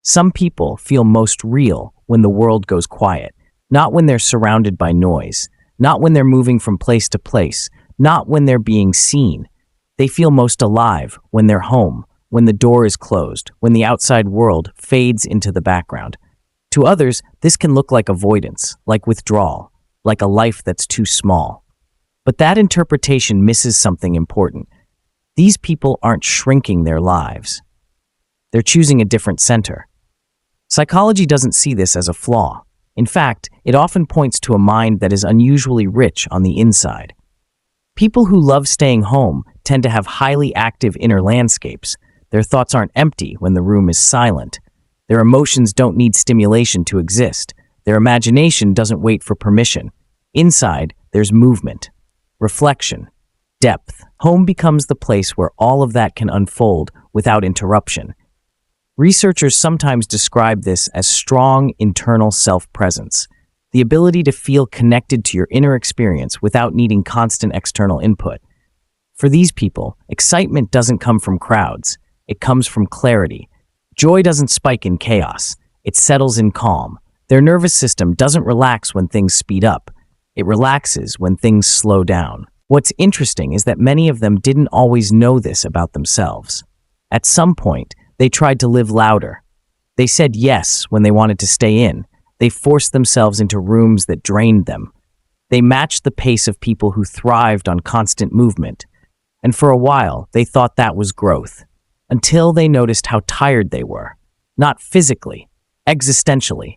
Some people feel most real when the world goes quiet, not when they're surrounded by noise, not when they're moving from place to place, not when they're being seen. They feel most alive when they're home, when the door is closed, when the outside world fades into the background. To others, this can look like avoidance, like withdrawal, like a life that's too small. But that interpretation misses something important. These people aren't shrinking their lives. They're choosing a different center. Psychology doesn't see this as a flaw. In fact, it often points to a mind that is unusually rich on the inside. People who love staying home tend to have highly active inner landscapes. Their thoughts aren't empty when the room is silent. Their emotions don't need stimulation to exist. Their imagination doesn't wait for permission. Inside, there's movement, reflection, depth. Home becomes the place where all of that can unfold without interruption. Researchers sometimes describe this as strong internal self-presence, the ability to feel connected to your inner experience without needing constant external input. For these people, excitement doesn't come from crowds. It comes from clarity. Joy doesn't spike in chaos. It settles in calm. Their nervous system doesn't relax when things speed up. It relaxes when things slow down. What's interesting is that many of them didn't always know this about themselves. At some point, they tried to live louder. They said yes when they wanted to stay in. They forced themselves into rooms that drained them. They matched the pace of people who thrived on constant movement. And for a while, they thought that was growth, until they noticed how tired they were. Not physically, existentially.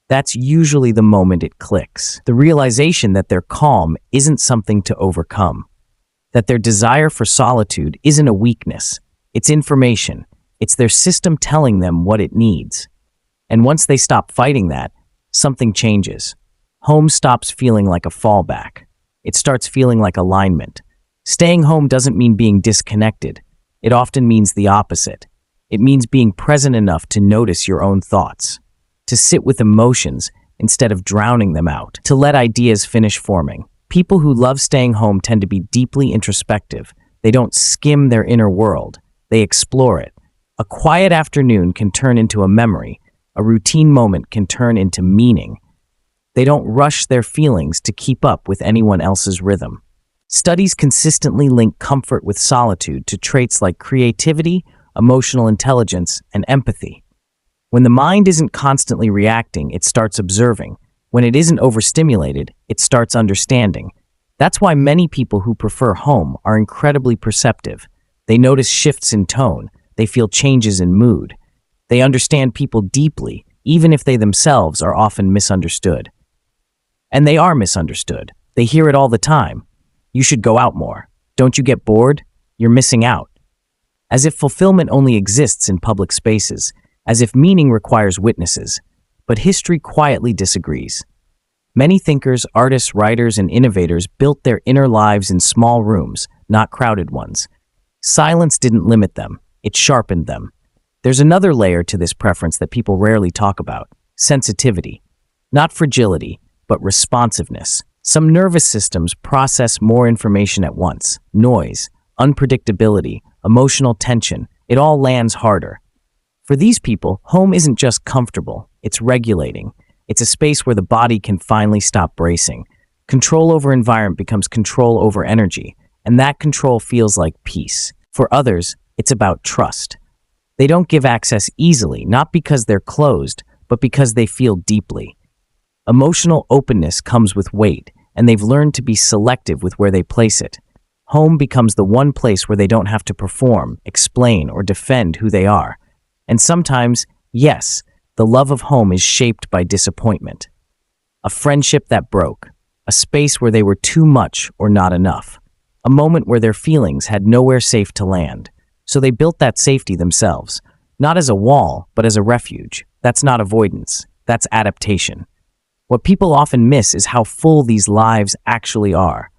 That's usually the moment it clicks. The realization that their calm isn't something to overcome. That their desire for solitude isn't a weakness. It's information. It's their system telling them what it needs. And once they stop fighting that, something changes. Home stops feeling like a fallback. It starts feeling like alignment. Staying home doesn't mean being disconnected. It often means the opposite. It means being present enough to notice your own thoughts, to sit with emotions instead of drowning them out, to let ideas finish forming. People who love staying home tend to be deeply introspective. They don't skim their inner world. They explore it. A quiet afternoon can turn into a memory. A routine moment can turn into meaning. They don't rush their feelings to keep up with anyone else's rhythm. Studies consistently link comfort with solitude to traits like creativity, emotional intelligence, and empathy. When the mind isn't constantly reacting, it starts observing. When it isn't overstimulated, it starts understanding. That's why many people who prefer home are incredibly perceptive. They notice shifts in tone. They feel changes in mood. They understand people deeply, even if they themselves are often misunderstood. And they are misunderstood. They hear it all the time. You should go out more. Don't you get bored? You're missing out. As if fulfillment only exists in public spaces, as if meaning requires witnesses. But history quietly disagrees. Many thinkers, artists, writers, and innovators built their inner lives in small rooms, not crowded ones. Silence didn't limit them. It sharpened them. There's another layer to this preference that people rarely talk about: sensitivity. Not fragility, but responsiveness. Some nervous systems process more information at once. Noise, unpredictability, emotional tension, it all lands harder. For these people, home isn't just comfortable, it's regulating. It's a space where the body can finally stop bracing. Control over environment becomes control over energy, and that control feels like peace. For others, it's about trust. They don't give access easily, not because they're closed, but because they feel deeply. Emotional openness comes with weight, and they've learned to be selective with where they place it. Home becomes the one place where they don't have to perform, explain, or defend who they are. And sometimes, yes, the love of home is shaped by disappointment. A friendship that broke, a space where they were too much or not enough, a moment where their feelings had nowhere safe to land. So they built that safety themselves, not as a wall, but as a refuge. That's not avoidance, that's adaptation. What people often miss is how full these lives actually are.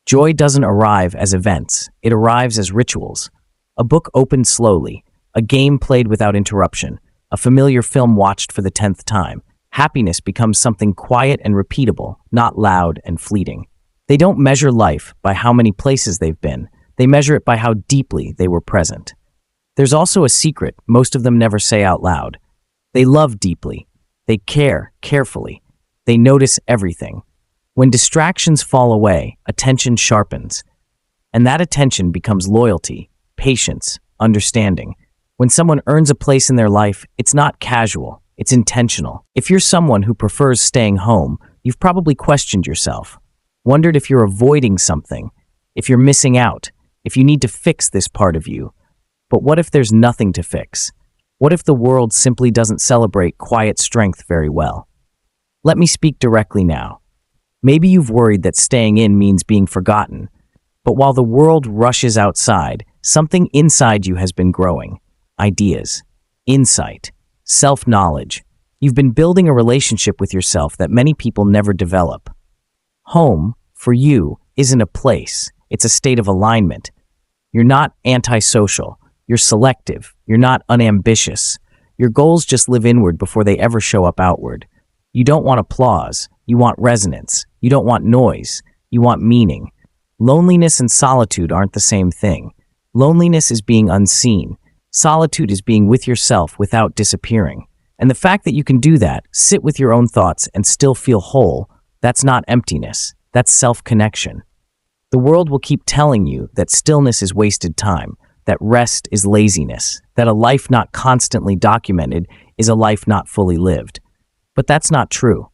Joy doesn't arrive as events, it arrives as rituals. A book opened slowly, a game played without interruption, a familiar film watched for the 10th time. Happiness becomes something quiet and repeatable, not loud and fleeting. They don't measure life by how many places they've been. They measure it by how deeply they were present. There's also a secret most of them never say out loud. They love deeply. They care carefully. They notice everything. When distractions fall away, attention sharpens. And that attention becomes loyalty, patience, understanding. When someone earns a place in their life, it's not casual, it's intentional. If you're someone who prefers staying home, you've probably questioned yourself, wondered if you're avoiding something, if you're missing out, if you need to fix this part of you. But what if there's nothing to fix? What if the world simply doesn't celebrate quiet strength very well? Let me speak directly now. Maybe you've worried that staying in means being forgotten, but while the world rushes outside, something inside you has been growing. Ideas, insight, self-knowledge. You've been building a relationship with yourself that many people never develop. Home, for you, isn't a place. It's a state of alignment. You're not antisocial. You're selective. You're not unambitious. Your goals just live inward before they ever show up outward. You don't want applause. You want resonance. You don't want noise. You want meaning. Loneliness and solitude aren't the same thing. Loneliness is being unseen. Solitude is being with yourself without disappearing. And the fact that you can do that, sit with your own thoughts and still feel whole, that's not emptiness. That's self-connection. The world will keep telling you that stillness is wasted time, that rest is laziness, that a life not constantly documented is a life not fully lived. But that's not true.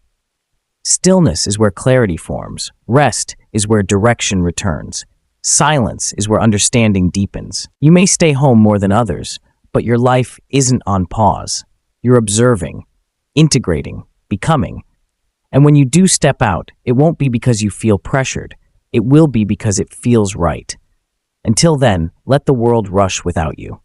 Stillness is where clarity forms. Rest is where direction returns. Silence is where understanding deepens. You may stay home more than others, but your life isn't on pause. You're observing, integrating, becoming. And when you do step out, it won't be because you feel pressured. It will be because it feels right. Until then, let the world rush without you.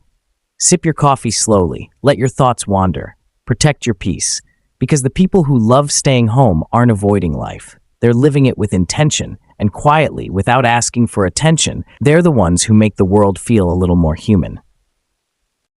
Sip your coffee slowly. Let your thoughts wander. Protect your peace. Because the people who love staying home aren't avoiding life. They're living it with intention, and quietly, without asking for attention, they're the ones who make the world feel a little more human.